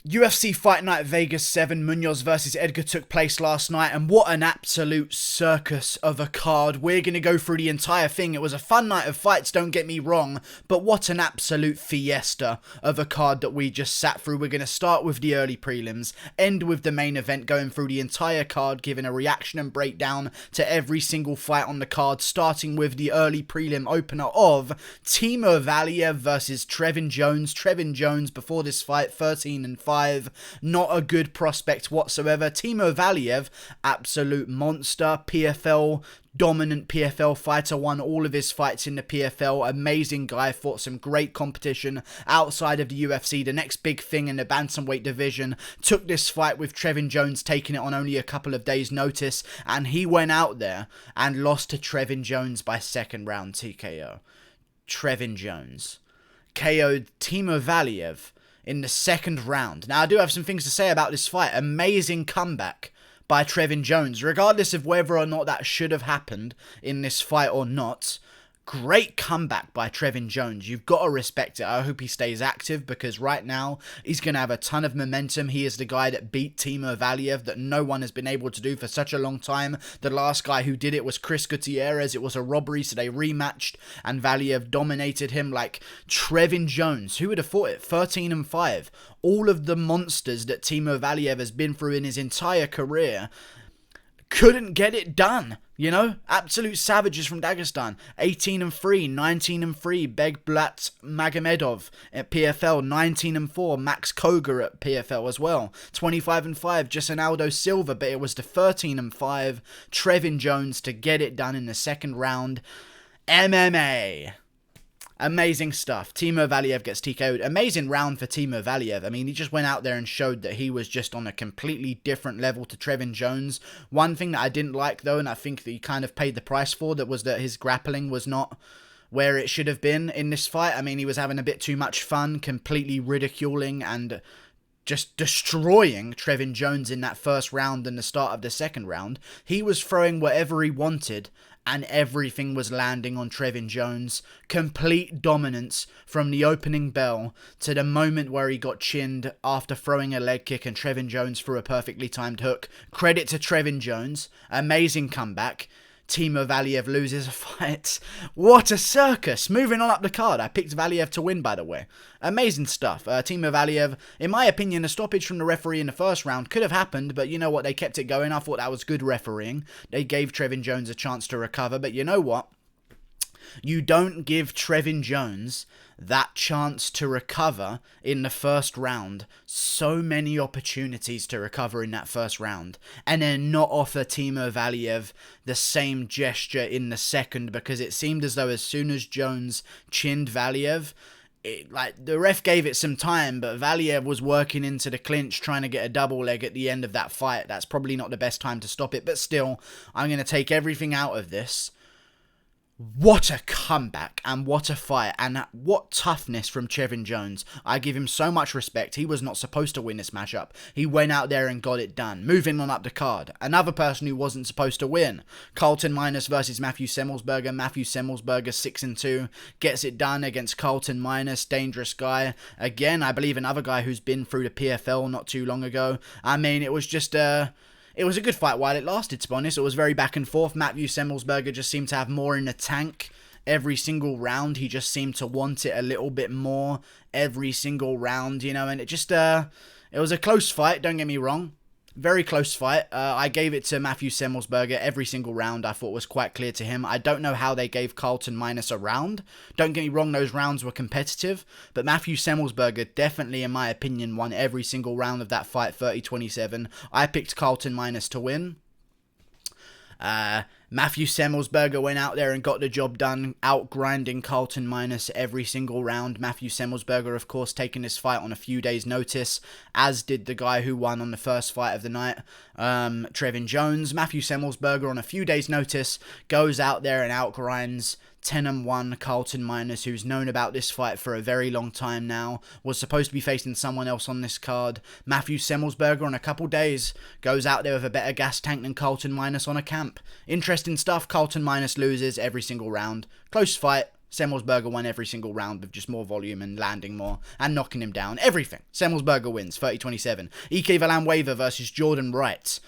UFC Fight Night Vegas 7, Munhoz versus Edgar took place last night, and what an absolute circus of a card. We're going to go through the entire thing. It was a fun night of fights, don't get me wrong, but what an absolute fiesta of a card that we just sat through. We're going to start with the early prelims, end with the main event, going through the entire card, giving a reaction and breakdown to every single fight on the card, starting with the early prelim opener of Timo Valiev versus Trevin Jones. Trevin Jones, before this fight, 13-5. Not a good prospect whatsoever. Timo Valiev, absolute monster. PFL, dominant PFL fighter, won all of his fights in the PFL. Amazing guy, fought some great competition outside of the UFC. The next big thing in the bantamweight division. Took this fight with Trevin Jones taking it on only a couple of days' notice, and he went out there and lost to Trevin Jones by second round TKO. Trevin Jones KO'd Timo Valiev in the second round. Now, I do have some things to say about this fight. Amazing comeback by Trevin Jones, regardless of whether or not that should have happened in this fight or not. Great comeback by Trevin Jones. You've got to respect it. I hope he stays active, because right now he's going to have a ton of momentum. He is the guy that beat Timo Valiev, that no one has been able to do for such a long time. The last guy who did it was Chris Gutierrez. It was a robbery, so they rematched, and Valiev dominated him. Like, Trevin Jones, who would have thought it? 13-5. All of the monsters that Timo Valiev has been through in his entire career couldn't get it done. You know, absolute savages from Dagestan. 18-3, 19-3, Begblat Magomedov at PFL. 19-4, Max Koga at PFL as well. 25-5, Jessenaldo Silva, but it was the 13-5 Trevin Jones to get it done in the second round. MMA. Amazing stuff. Timo Valiev gets TKO'd. Amazing round for Timo Valiev. I mean, he just went out there and showed that he was just on a completely different level to Trevin Jones. One thing that I didn't like, though, and I think that he kind of paid the price for, that was that his grappling was not where it should have been in this fight. I mean, he was having a bit too much fun, completely ridiculing and just destroying Trevin Jones in that first round and the start of the second round. He was throwing whatever he wanted, and everything was landing on Trevin Jones. Complete dominance from the opening bell to the moment where he got chinned after throwing a leg kick and Trevin Jones threw a perfectly timed hook. Credit to Trevin Jones. Amazing comeback. Timo Valiev loses a fight. What a circus. Moving on up the card. I picked Valiev to win, by the way. Amazing stuff. Timo Valiev, in my opinion, a stoppage from the referee in the first round could have happened, but you know what? They kept it going. I thought that was good refereeing. They gave Trevin Jones a chance to recover, but you know what? You don't give Trevin Jones that chance to recover in the first round. So many opportunities to recover in that first round, and then not offer Timo Valiev the same gesture in the second, because it seemed as though as soon as Jones chinned Valiev, the ref gave it some time, but Valiev was working into the clinch, trying to get a double leg at the end of that fight. That's probably not the best time to stop it, but still, I'm going to take everything out of this. What a comeback, and what a fight, and what toughness from Trevin Jones. I give him so much respect. He was not supposed to win this matchup. He went out there and got it done. Moving on up the card, another person who wasn't supposed to win. Carlton Minus versus Matthew Semmelsberger. Matthew Semmelsberger, 6-2, gets it done against Carlton Minus. Dangerous guy. Again, I believe another guy who's been through the PFL not too long ago. I mean, it was just it was a good fight while it lasted, to be honest. It was very back and forth. Matthew Semmelsberger just seemed to have more in the tank every single round. He just seemed to want it a little bit more every single round, you know, and it just, it was a close fight, don't get me wrong. Very close fight. I gave it to Matthew Semmelsberger every single round. I thought was quite clear to him. I don't know how they gave Carlton Minus a round. Don't get me wrong, those rounds were competitive, but Matthew Semmelsberger definitely, in my opinion, won every single round of that fight, 30-27. I picked Carlton Minus to win. Matthew Semmelsberger went out there and got the job done, outgrinding Carlton Minus every single round. Matthew Semmelsberger, of course, taking this fight on a few days' notice, as did the guy who won on the first fight of the night, Trevin Jones. Matthew Semmelsberger, on a few days' notice, goes out there and outgrinds 10-1 Carlton Minus, who's known about this fight for a very long time now, was supposed to be facing someone else on this card. Matthew Semmelsberger, on a couple days, goes out there with a better gas tank than Carlton Minus on a camp. Interesting stuff. Carlton Minus loses every single round. Close fight. Semmelsberger won every single round with just more volume and landing more and knocking him down. Everything. Semmelsberger wins, 30-27. Ike Villanueva versus Jordan Wright.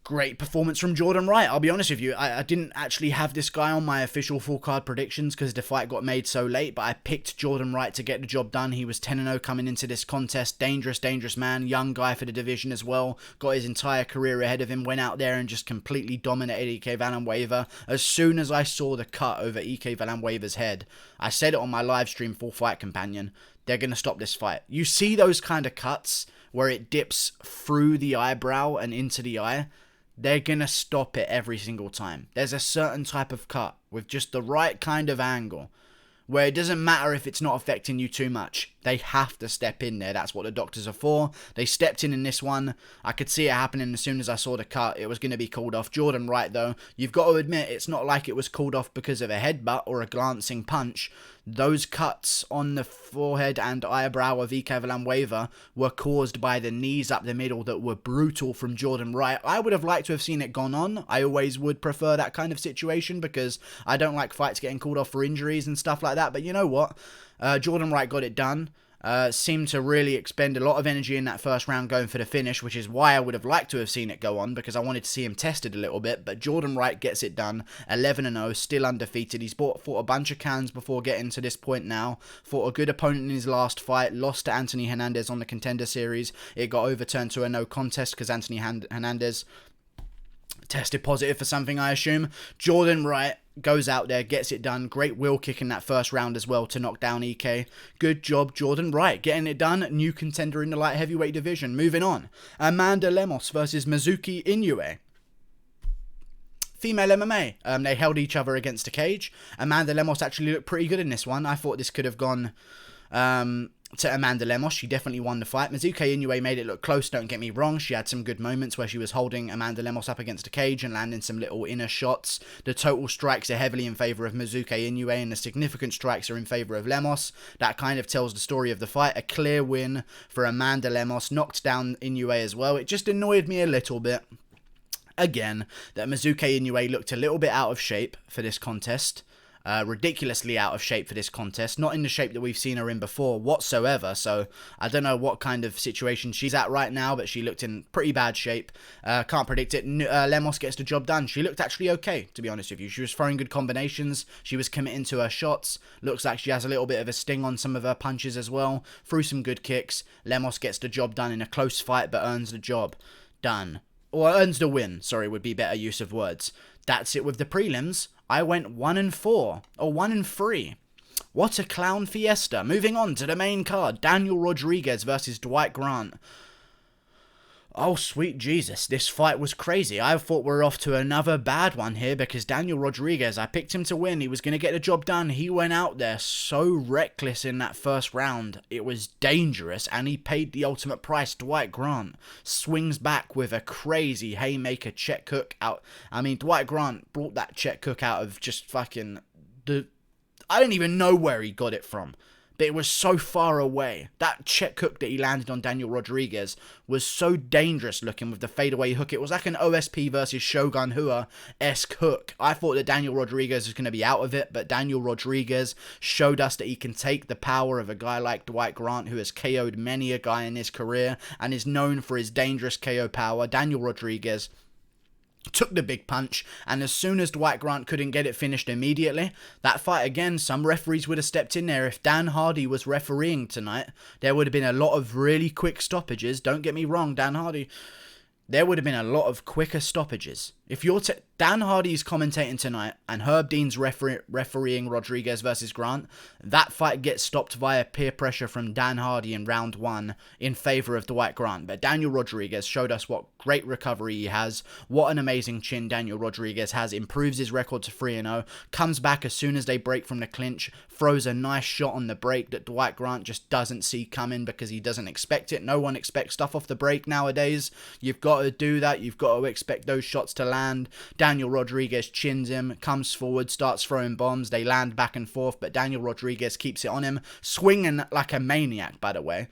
Great performance from Jordan Wright, I'll be honest with you. I didn't actually have this guy on my official full card predictions because the fight got made so late, but I picked Jordan Wright to get the job done. He was 10-0 coming into this contest. Dangerous man. Young guy for the division as well. Got his entire career ahead of him. Went out there and just completely dominated Ike Villanueva. As soon as I saw the cut over Ike Villanueva's head, I said it on my live stream, Full Fight Companion, they're going to stop this fight. You see those kind of cuts where it dips through the eyebrow and into the eye? They're going to stop it every single time. There's a certain type of cut with just the right kind of angle where it doesn't matter if it's not affecting you too much. They have to step in there. That's what the doctors are for. They stepped in this one. I could see it happening as soon as I saw the cut. It was going to be called off. Jordan Wright, though, you've got to admit, it's not like it was called off because of a headbutt or a glancing punch. Those cuts on the forehead and eyebrow of Ike Villanueva were caused by the knees up the middle that were brutal from Jordan Wright. I would have liked to have seen it gone on. I always would prefer that kind of situation because I don't like fights getting called off for injuries and stuff like that. But you know what? Jordan Wright got it done. Seemed to really expend a lot of energy in that first round going for the finish, which is why I would have liked to have seen it go on because I wanted to see him tested a little bit. But Jordan Wright gets it done, 11-0, still undefeated. He's fought a bunch of cans before getting to this point now. Fought a good opponent in his last fight, lost to Anthony Hernandez on the Contender Series. It got overturned to a no contest because Anthony Hernandez tested positive for something, I assume. Jordan Wright goes out there, gets it done. Great wheel kick in that first round as well to knock down Ike. Good job, Jordan Wright. Getting it done. New contender in the light heavyweight division. Moving on. Amanda Lemos versus Mizuki Inoue. Female MMA. They held each other against a cage. Amanda Lemos actually looked pretty good in this one. I thought this could have gone to Amanda Lemos. She definitely won the fight. Mizuki Inoue made it look close, don't get me wrong. She had some good moments where she was holding Amanda Lemos up against a cage and landing some little inner shots. The total strikes are heavily in favour of Mizuki Inoue and the significant strikes are in favour of Lemos. That kind of tells the story of the fight. A clear win for Amanda Lemos. Knocked down Inoue as well. It just annoyed me a little bit, again, that Mizuki Inoue looked a little bit out of shape for this contest. Ridiculously out of shape for this contest. Not in the shape that we've seen her in before whatsoever. So I don't know what kind of situation she's at right now, but she looked in pretty bad shape. Can't predict it. Lemos gets the job done. She looked actually okay, to be honest with you. She was throwing good combinations. She was committing to her shots. Looks like she has a little bit of a sting on some of her punches as well. Threw some good kicks. Lemos gets the job done in a close fight, but earns the job done. Or earns the win, sorry, would be better use of words. That's it with the prelims. I went 1-4, or 1-3. What a clown fiesta. Moving on to the main card. Daniel Rodriguez versus Dwight Grant. Oh, sweet Jesus, this fight was crazy. I thought we were off to another bad one here because Daniel Rodriguez, I picked him to win. He was going to get the job done. He went out there so reckless in that first round. It was dangerous, and he paid the ultimate price. Dwight Grant swings back with a crazy haymaker check hook out. I mean, Dwight Grant brought that check hook out of just fucking I don't even know where he got it from. But it was so far away. That check hook that he landed on Daniel Rodriguez was so dangerous looking with the fadeaway hook. It was like an OSP versus Shogun Rua-esque hook. I thought that Daniel Rodriguez was going to be out of it, but Daniel Rodriguez showed us that he can take the power of a guy like Dwight Grant, who has KO'd many a guy in his career and is known for his dangerous KO power. Daniel Rodriguez took the big punch, and as soon as Dwight Grant couldn't get it finished immediately, that fight again, some referees would have stepped in there. If Dan Hardy was refereeing tonight, there would have been a lot of really quick stoppages. Don't get me wrong, Dan Hardy, there would have been a lot of quicker stoppages. If you're Dan Hardy's commentating tonight and Herb Dean's refereeing Rodriguez versus Grant, that fight gets stopped via peer pressure from Dan Hardy in round 1 in favour of Dwight Grant. But Daniel Rodriguez showed us what great recovery he has, what an amazing chin Daniel Rodriguez has, improves his record to 3-0, comes back as soon as they break from the clinch, throws a nice shot on the break that Dwight Grant just doesn't see coming because he doesn't expect it. No one expects stuff off the break nowadays. You've got to do that. You've got to expect those shots to land. Daniel Rodriguez chins him, comes forward, starts throwing bombs. They land back and forth, but Daniel Rodriguez keeps it on him, swinging like a maniac, by the way.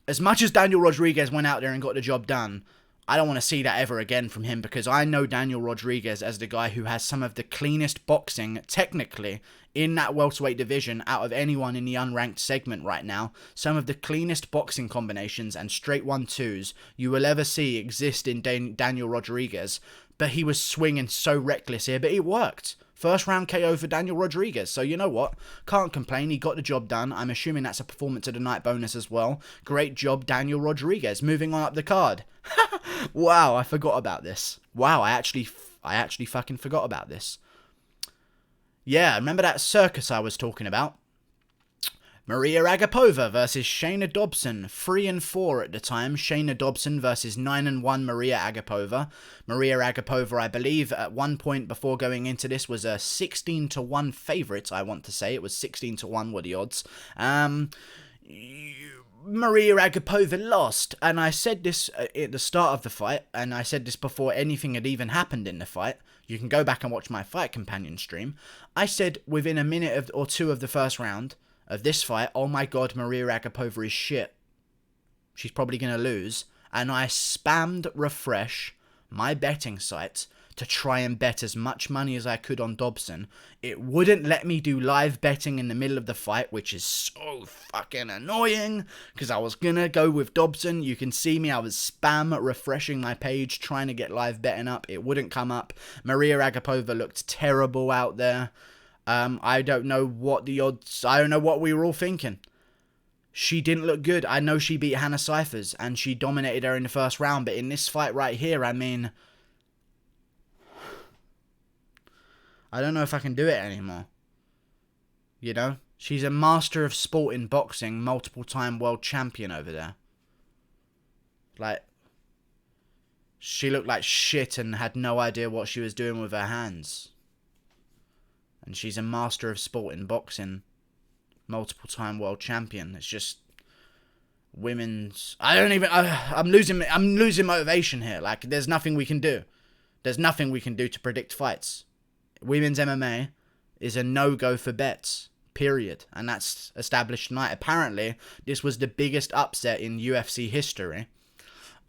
As much as Daniel Rodriguez went out there and got the job done, I don't want to see that ever again from him, because I know Daniel Rodriguez as the guy who has some of the cleanest boxing, technically, in that welterweight division out of anyone in the unranked segment right now. Some of the cleanest boxing combinations and straight 1-2s you will ever see exist in Daniel Rodriguez. But he was swinging so reckless here, but it worked. First round KO for Daniel Rodriguez. So you know what? Can't complain. He got the job done. I'm assuming that's a performance of the night bonus as well. Great job, Daniel Rodriguez. Moving on up the card. Wow, I forgot about this. Wow, I actually fucking forgot about this. Yeah, remember that circus I was talking about? Maria Agapova versus Shayna Dobson, 3-4 at the time. Shayna Dobson versus 9-1 Maria Agapova. Maria Agapova, I believe, at one point before going into this was a 16-1 favourite, I want to say. It was 16-1 were the odds. Maria Agapova lost, and I said this at the start of the fight, and I said this before anything had even happened in the fight. You can go back and watch my Fight Companion stream. I said within a minute or two of the first round of this fight, oh my god, Maria Agapova is shit. She's probably going to lose. And I spammed refresh my betting site to try and bet as much money as I could on Dobson. It wouldn't let me do live betting in the middle of the fight, which is so fucking annoying, because I was going to go with Dobson. You can see me, I was spam refreshing my page, trying to get live betting up. It wouldn't come up. Maria Agapova looked terrible out there. I don't know what the odds... I don't know what we were all thinking. She didn't look good. I know she beat Hannah Cifers, and she dominated her in the first round, but in this fight right here, I mean... I don't know if I can do it anymore. You know? She's a master of sport in boxing, multiple-time world champion over there. Like... She looked like shit and had no idea what she was doing with her hands. And she's a master of sport in boxing, multiple-time world champion. It's just women's... I'm losing motivation here. Like, there's nothing we can do. There's nothing we can do to predict fights. Women's MMA is a no-go for bets, period. And that's established tonight. Apparently, this was the biggest upset in UFC history.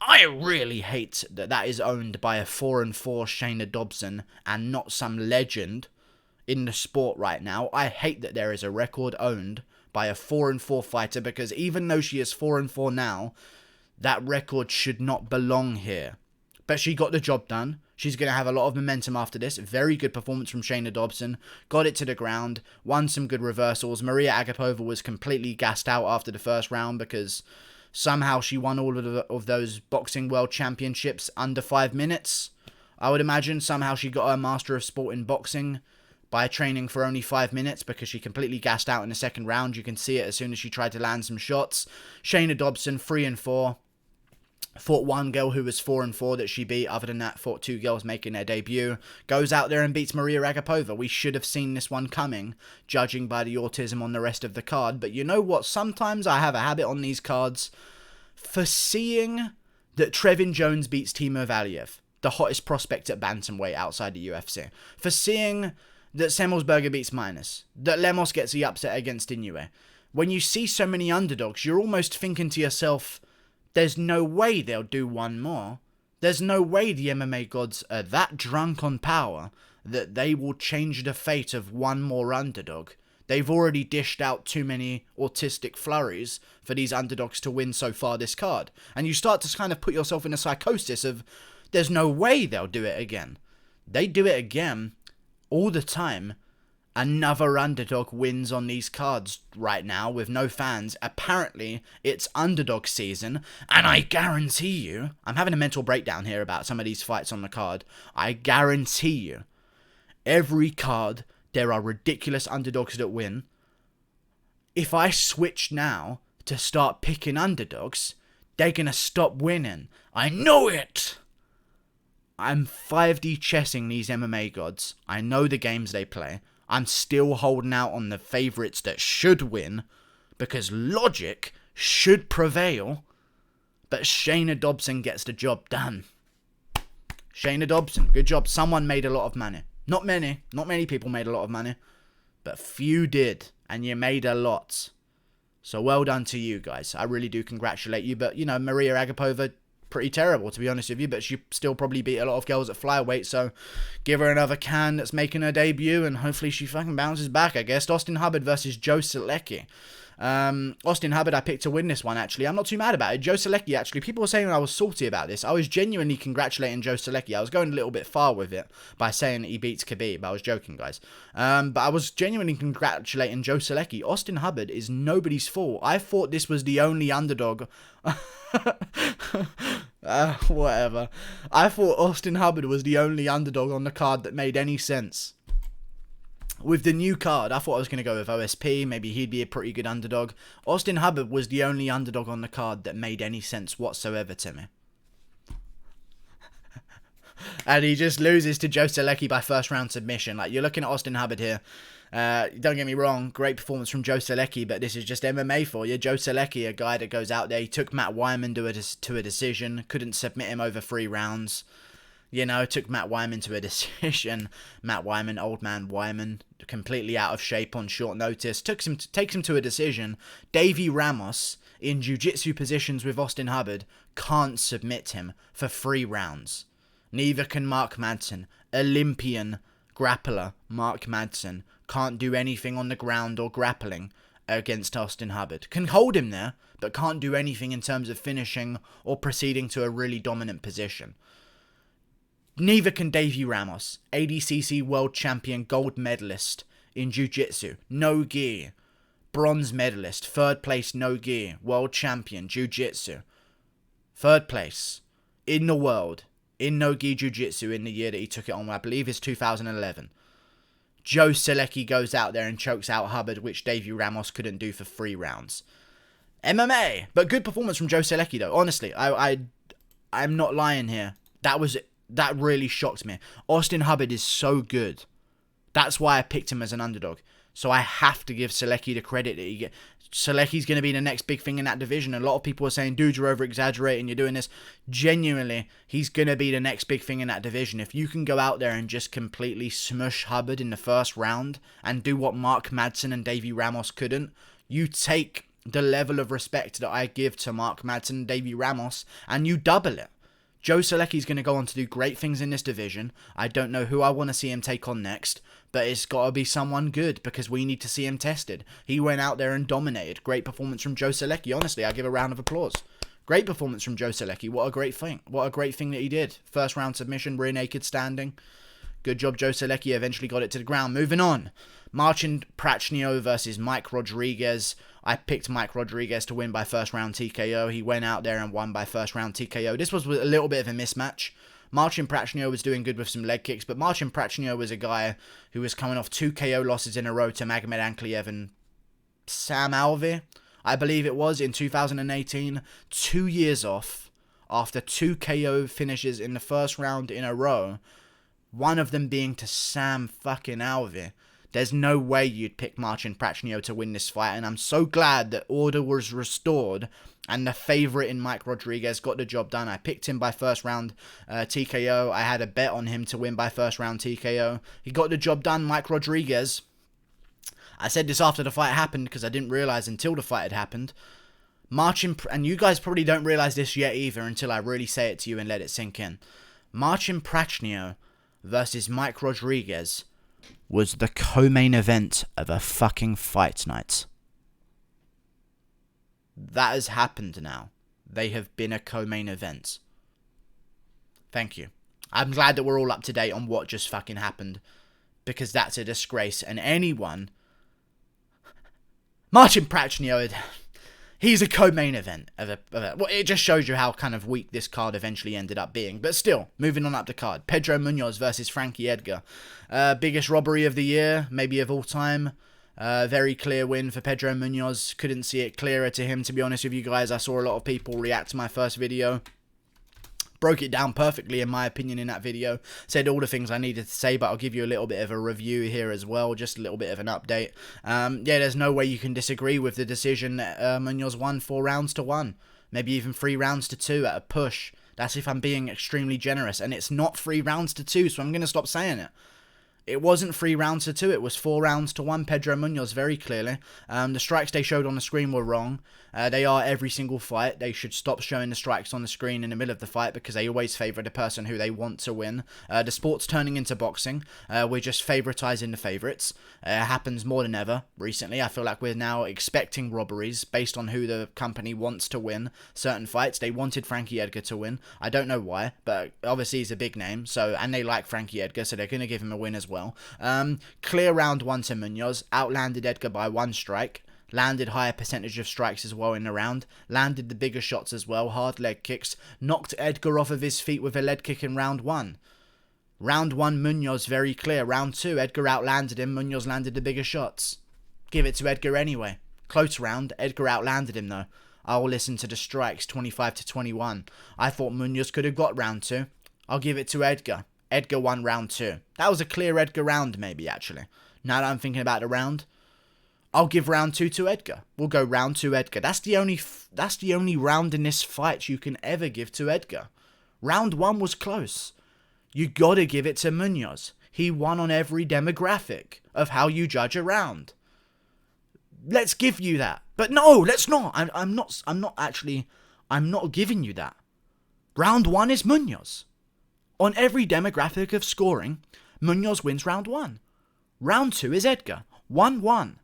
I really hate that that is owned by a 4-4 Shayna Dobson and not some legend in the sport right now. I hate that there is a record owned by a 4-4 fighter, because even though she is 4-4 now, that record should not belong here. But she got the job done. She's going to have a lot of momentum after this. Very good performance from Shayna Dobson. Got it to the ground. Won some good reversals. Maria Agapova was completely gassed out after the first round, because somehow she won all of those boxing world championships under 5 minutes. I would imagine somehow she got her master of sport in boxing by training for only 5 minutes, because she completely gassed out in the second round. You can see it as soon as she tried to land some shots. Shayna Dobson, 3-4. Fought one girl who was 4-4 that she beat. Other than that, fought 2 girls making their debut. Goes out there and beats Maria Agapova. We should have seen this one coming, judging by the autism on the rest of the card. But you know what? Sometimes I have a habit on these cards for seeing that Trevin Jones beats Timo Valiev, the hottest prospect at bantamweight outside the UFC. For seeing that Semmelsberger beats Minus, that Lemos gets the upset against Inoue. When you see so many underdogs, you're almost thinking to yourself, there's no way they'll do one more. There's no way the MMA gods are that drunk on power that they will change the fate of one more underdog. They've already dished out too many autistic flurries for these underdogs to win so far this card. And you start to kind of put yourself in a psychosis of, there's no way they'll do it again. They do it again all the time. Another underdog wins on these cards right now with no fans. Apparently, it's underdog season, and I guarantee you, I'm having a mental breakdown here about some of these fights on the card. I guarantee you, every card, there are ridiculous underdogs that win. If I switch now to start picking underdogs, they're going to stop winning. I know it! I'm 5D chessing these MMA gods. I know the games they play. I'm still holding out on the favourites that should win, because logic should prevail, but Shayna Dobson gets the job done. Shayna Dobson, good job. Someone made a lot of money. Not many people made a lot of money, but few did, and you made a lot. So well done to you guys. I really do congratulate you, but, you know, Maria Agapova, pretty terrible, to be honest with you, but she still probably beat a lot of girls at flyweight, so give her another can that's making her debut, and hopefully she fucking bounces back, I guess. Austin Hubbard versus Joe Solecki. Austin Hubbard, I picked to win this one, actually. I'm not too mad about it. Joe Solecki, actually, people were saying I was salty about this. I was genuinely congratulating Joe Solecki. I was going a little bit far with it by saying that he beats Khabib. I was joking, guys. But I was genuinely congratulating Joe Solecki. Austin Hubbard is nobody's fault. I thought this was the only underdog. Whatever. I thought Austin Hubbard was the only underdog on the card that made any sense. With the new card, I thought I was going to go with OSP. Maybe he'd be a pretty good underdog. Austin Hubbard was the only underdog on the card that made any sense whatsoever to me. And he just loses to Joe Solecki by first round submission. Like, you're looking at Austin Hubbard here. Don't get me wrong, great performance from Joe Solecki, but this is just MMA for you. Joe Solecki, a guy that goes out there, he took Matt Wyman to a decision, couldn't submit him over 3 rounds. You know, took Matt Wyman to a decision. Matt Wyman, old man Wyman, completely out of shape on short notice. Takes him to a decision. Davey Ramos, in jiu-jitsu positions with Austin Hubbard, can't submit him for 3 rounds. Neither can Mark Madsen. Olympian grappler Mark Madsen can't do anything on the ground or grappling against Austin Hubbard. Can hold him there, but can't do anything in terms of finishing or proceeding to a really dominant position. Neither can Davey Ramos, ADCC world champion gold medalist in jiu-jitsu, no gi, bronze medalist, 3rd place no gi, world champion jiu-jitsu, 3rd place in the world in no gi jiu-jitsu in the year that he took it on, I believe is 2011. Joe Solecki goes out there and chokes out Hubbard, which Davey Ramos couldn't do for 3 rounds. MMA, but good performance from Joe Solecki though. Honestly, I'm not lying here. That really shocked me. Austin Hubbard is so good. That's why I picked him as an underdog. So I have to give Solecki the credit that he gets. Solecki's going to be the next big thing in that division. A lot of people are saying, dude, you're over-exaggerating, you're doing this. Genuinely, he's going to be the next big thing in that division. If you can go out there and just completely smush Hubbard in the first round and do what Mark Madsen and Davey Ramos couldn't, you take the level of respect that I give to Mark Madsen and Davey Ramos and you double it. Joe Solecki's going to go on to do great things in this division. I don't know who I want to see him take on next, but it's got to be someone good because we need to see him tested. He went out there and dominated. Great performance from Joe Solecki. Honestly, I give a round of applause. Great performance from Joe Solecki. What a great thing. What a great thing that he did. First round submission, rear naked standing. Good job, Joe Solecki. Eventually got it to the ground. Moving on. Marcin Prachnio versus Mike Rodriguez. I picked Mike Rodriguez to win by first round TKO. He went out there and won by first round TKO. This was a little bit of a mismatch. Marcin Prachnio was doing good with some leg kicks, but Marcin Prachnio was a guy who was coming off 2 KO losses in a row to Magomed Ankalaev and Sam Alvey, I believe it was, in 2018. 2 years off after 2 KO finishes in the first round in a row. One of them being to Sam fucking Alvey. There's no way you'd pick Marcin Prachnio to win this fight, and I'm so glad that order was restored and the favourite in Mike Rodriguez got the job done. I picked him by first round TKO. I had a bet on him to win by first round TKO. He got the job done, Mike Rodriguez. I said this after the fight happened because I didn't realise until the fight had happened. And you guys probably don't realise this yet either until I really say it to you and let it sink in. Marcin Prachnio versus Mike Rodriguez was the co-main event of a fucking fight night. That has happened now. They have been a co-main event. Thank you. I'm glad that we're all up to date on what just fucking happened, because that's a disgrace, and anyone... Marcin Prachnio, he's a co-main event of a well, it just shows you how kind of weak this card eventually ended up being. But still, moving on up the card. Pedro Munhoz versus Frankie Edgar. Biggest robbery of the year, maybe of all time. Very clear win for Pedro Munhoz. Couldn't see it clearer to him, to be honest with you guys. I saw a lot of people react to my first video. Broke it down perfectly, in my opinion, in that video. Said all the things I needed to say, but I'll give you a little bit of a review here as well. Just a little bit of an update. Yeah, there's no way you can disagree with the decision that Munhoz won 4 rounds to 1. Maybe even 3 rounds to 2 at a push. That's if I'm being extremely generous. And it's not 3 rounds to 2, so I'm going to stop saying it. It wasn't 3 rounds to 2, it was 4 rounds to 1, Pedro Munhoz, very clearly. The strikes they showed on the screen were wrong. They are every single fight. They should stop showing the strikes on the screen in the middle of the fight because they always favour the person who they want to win. The sport's turning into boxing. We're just favouritising the favourites. It happens more than ever recently. I feel like we're now expecting robberies based on who the company wants to win certain fights. They wanted Frankie Edgar to win. I don't know why, but obviously he's a big name, and they like Frankie Edgar, so they're going to give him a win as well. Clear round 1 to Munhoz, outlanded Edgar by 1 strike, landed higher percentage of strikes as well in the round, landed the bigger shots as well, hard leg kicks, knocked Edgar off of his feet with a leg kick in round 1. Round 1, Munhoz, very clear. Round 2, Edgar outlanded him, Munhoz landed the bigger shots. Give it to Edgar anyway. Close round, Edgar outlanded him though. I'll listen to the strikes, 25-21. I thought Munhoz could have got round 2. I'll give it to Edgar. Edgar won round 2. That was a clear Edgar round, maybe, actually. Now that I'm thinking about the round, I'll give round 2 to Edgar. We'll go round 2 Edgar. That's the only round in this fight you can ever give to Edgar. Round 1 was close. You gotta give it to Munhoz. He won on every demographic of how you judge a round. Let's give you that. But no, let's not. I'm not giving you that. Round 1 is Munhoz. On every demographic of scoring, Munhoz wins round 1. Round 2 is Edgar. 1-1.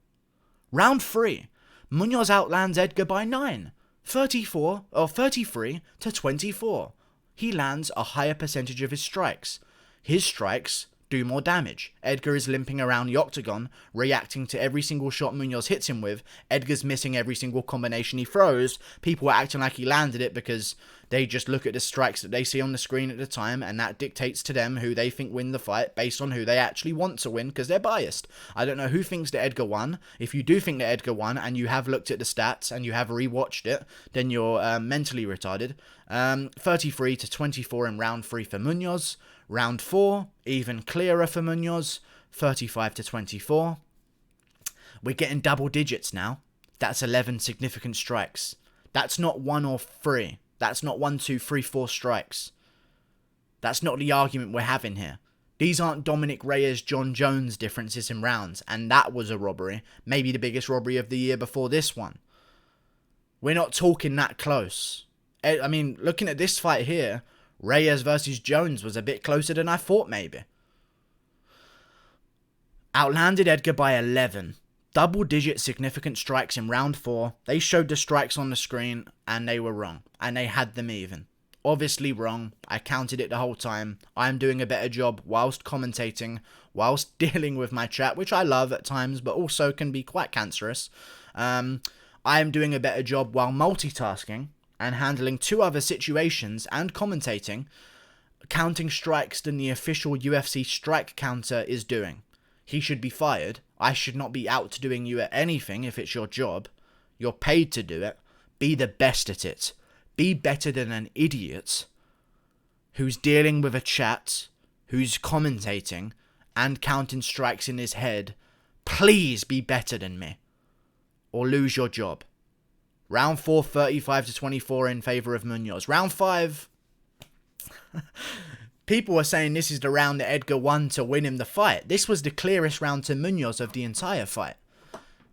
Round 3, Munhoz outlands Edgar by 9. 33-24. He lands a higher percentage of his strikes. His strikes do more damage. Edgar is limping around the octagon, reacting to every single shot Munhoz hits him with. Edgar's missing every single combination he throws. People are acting like he landed it because they just look at the strikes that they see on the screen at the time, and that dictates to them who they think win the fight based on who they actually want to win because they're biased. I don't know who thinks that Edgar won. If you do think that Edgar won and you have looked at the stats and you have rewatched it, then you're mentally retarded. 33-24 in round 3 for Munhoz. Round 4, even clearer for Munhoz, 35-24. We're getting double digits now. That's 11 significant strikes. That's not 1 or 3. That's not 1, 2, 3, 4 strikes. That's not the argument we're having here. These aren't Dominic Reyes, John Jones differences in rounds, and that was a robbery. Maybe the biggest robbery of the year before this one. We're not talking that close. I mean, looking at this fight here, Reyes versus Jones was a bit closer than I thought maybe. Outlanded Edgar by 11. Double-digit significant strikes in round 4. They showed the strikes on the screen and they were wrong. And they had them even. Obviously wrong. I counted it the whole time. I am doing a better job whilst commentating, whilst dealing with my chat, which I love at times, but also can be quite cancerous. I am doing a better job while multitasking and handling 2 other situations and commentating, counting strikes than the official UFC strike counter is doing. He should be fired. I should not be outdoing you at anything if it's your job. You're paid to do it. Be the best at it. Be better than an idiot who's dealing with a chat, who's commentating, and counting strikes in his head. Please be better than me, or lose your job. Round 4, 35-24 in favour of Munhoz. Round 5, people were saying this is the round that Edgar won to win him the fight. This was the clearest round to Munhoz of the entire fight.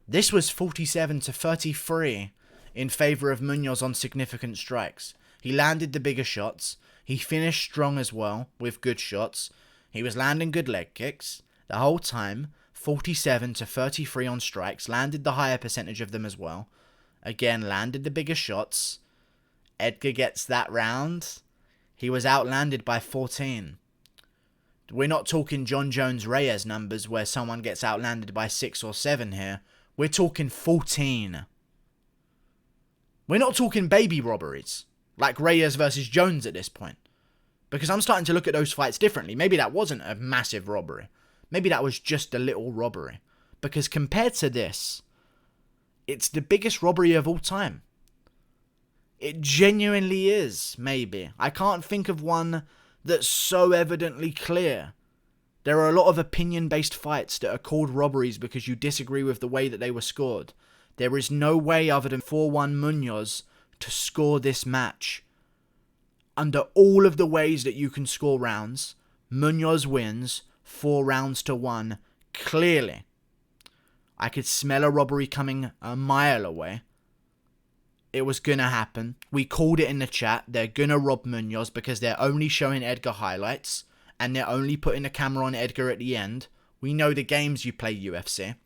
This was 47-33 in favour of Munhoz on significant strikes. He landed the bigger shots. He finished strong as well with good shots. He was landing good leg kicks the whole time. 47-33 on strikes. Landed the higher percentage of them as well. Again, landed the bigger shots. Edgar gets that round. He was outlanded by 14. We're not talking John Jones Reyes numbers where someone gets outlanded by 6 or 7 here. We're talking 14. We're not talking baby robberies like Reyes versus Jones at this point. Because I'm starting to look at those fights differently. Maybe that wasn't a massive robbery. Maybe that was just a little robbery. Because compared to this, it's the biggest robbery of all time. It genuinely is, maybe. I can't think of one that's so evidently clear. There are a lot of opinion-based fights that are called robberies because you disagree with the way that they were scored. There is no way other than 4-1 Munhoz to score this match. Under all of the ways that you can score rounds, Munhoz wins 4 rounds to 1. Clearly. I could smell a robbery coming a mile away. It was gonna happen. We called it in the chat. They're gonna rob Munhoz because they're only showing Edgar highlights. And they're only putting the camera on Edgar at the end. We know the games you play, UFC.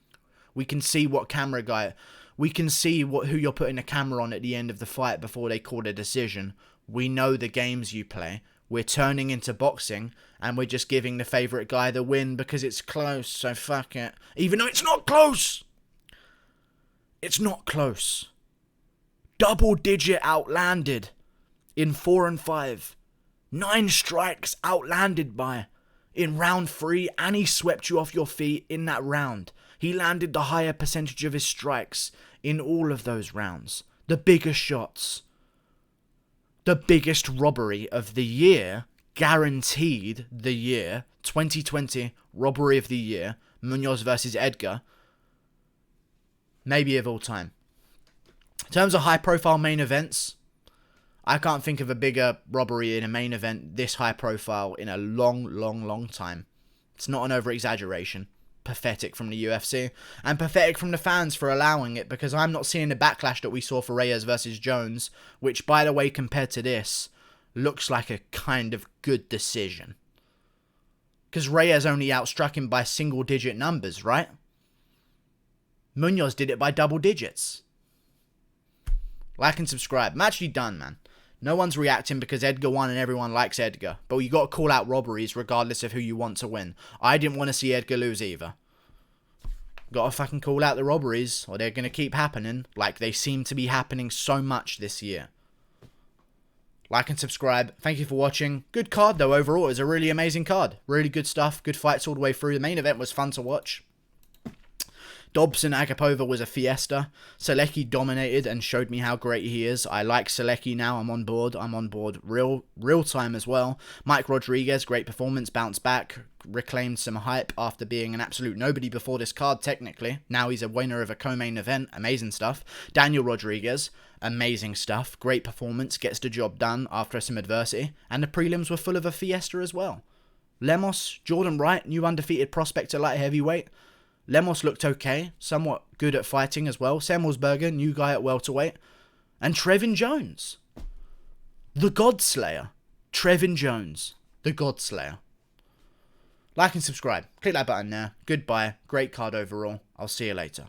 We can see what camera guy... We can see who you're putting the camera on at the end of the fight before they call a decision. We know the games you play. We're turning into boxing, and we're just giving the favourite guy the win because it's close, so fuck it. Even though it's not close! It's not close. Double-digit outlanded in 4 and 5. 9 strikes outlanded by in round 3, and he swept you off your feet in that round. He landed the higher percentage of his strikes in all of those rounds. The biggest shots. The biggest robbery of the year. Guaranteed the year. 2020 robbery of the year. Munhoz versus Edgar. Maybe of all time. In terms of high profile main events, I can't think of a bigger robbery in a main event this high profile in a long time. It's not an over-exaggeration. Pathetic from the UFC. And pathetic from the fans for allowing it, because I'm not seeing the backlash that we saw for Reyes versus Jones, which, by the way, compared to this, looks like a kind of good decision. Because Reyes only outstruck him by single-digit numbers, right? Munhoz did it by double digits. Like and subscribe. I'm actually done, man. No one's reacting because Edgar won and everyone likes Edgar. But you got to call out robberies regardless of who you want to win. I didn't want to see Edgar lose either. Got to fucking call out the robberies or they're going to keep happening like they seem to be happening so much this year. Like and subscribe. Thank you for watching. Good card though overall. It was a really amazing card. Really good stuff. Good fights all the way through. The main event was fun to watch. Dobson Agapova was a fiesta. Selecki dominated and showed me how great he is. I like Selecki now. I'm on board. I'm on board real time as well. Mike Rodriguez, great performance. Bounced back. Reclaimed some hype after being an absolute nobody before this card, technically. Now he's a winner of a co-main event. Amazing stuff. Daniel Rodriguez, amazing stuff. Great performance. Gets the job done after some adversity. And the prelims were full of a fiesta as well. Lemos, Jordan Wright, new undefeated prospect at light heavyweight. Lemos looked okay, somewhat good at fighting as well. Semmelsberger, new guy at welterweight. And Trevin Jones. The Godslayer. Trevin Jones. The Godslayer. Like and subscribe. Click that button there. Goodbye. Great card overall. I'll see you later.